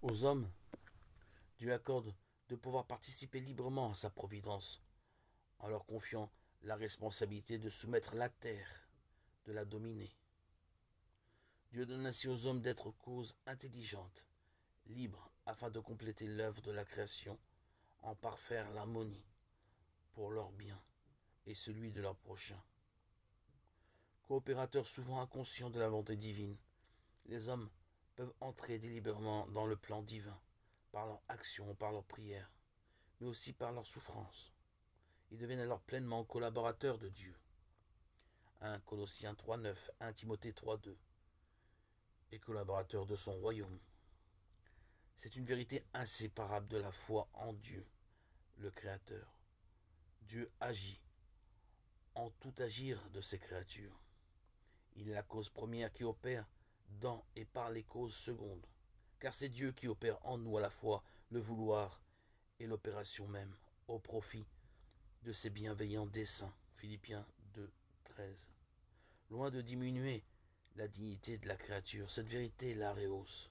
Aux hommes, Dieu accorde de pouvoir participer librement à sa providence, en leur confiant la responsabilité de soumettre la terre, de la dominer. Dieu donne ainsi aux hommes d'être causes intelligentes, libres, afin de compléter l'œuvre de la création, en parfaire l'harmonie, pour leur bien et celui de leur prochain. Coopérateurs souvent inconscients de la volonté divine, les hommes peuvent entrer délibérément dans le plan divin, par leur action, par leur prière, mais aussi par leur souffrance. Ils deviennent alors pleinement collaborateurs de Dieu. 1 Colossiens 3.9, 1 Timothée 3.2, et collaborateurs de son royaume. C'est une vérité inséparable de la foi en Dieu, le Créateur. Dieu agit en tout agir de ses créatures. Il est la cause première qui opère dans et par les causes secondes. Car c'est Dieu qui opère en nous à la fois le vouloir et l'opération même, au profit de ses bienveillants desseins. Philippiens 2, 13. Loin de diminuer la dignité de la créature, cette vérité la rehausse.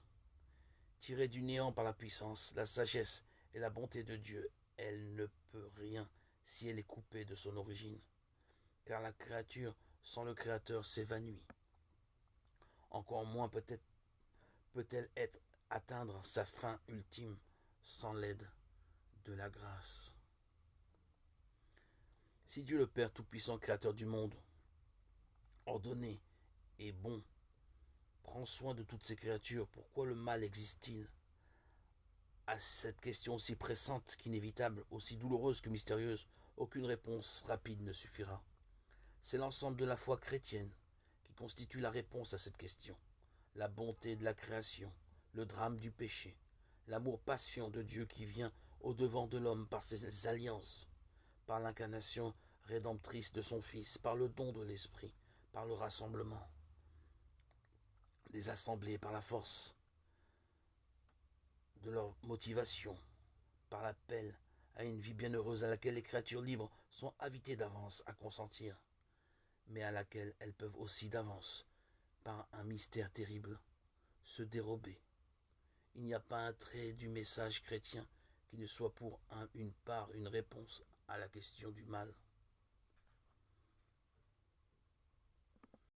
Tirée du néant par la puissance, la sagesse et la bonté de Dieu, elle ne peut rien si elle est coupée de son origine. Car la créature sans le Créateur s'évanouit. Encore moins peut-elle atteindre sa fin ultime sans l'aide de la grâce. Si Dieu le Père Tout-Puissant, Créateur du monde, ordonné et bon, prend soin de toutes ses créatures, pourquoi le mal existe-t-il? À cette question aussi pressante qu'inévitable, aussi douloureuse que mystérieuse, aucune réponse rapide ne suffira. C'est l'ensemble de la foi chrétienne qui constitue la réponse à cette question. La bonté de la création, le drame du péché, l'amour patient de Dieu qui vient au-devant de l'homme par ses alliances, par l'incarnation rédemptrice de son Fils, par le don de l'Esprit, par le rassemblement des assemblées, par la force de leur motivation, par l'appel à une vie bienheureuse à laquelle les créatures libres sont invitées d'avance à consentir, mais à laquelle elles peuvent aussi d'avance, par un mystère terrible, se dérober. Il n'y a pas un trait du message chrétien qui ne soit pour une part une réponse à la question du mal.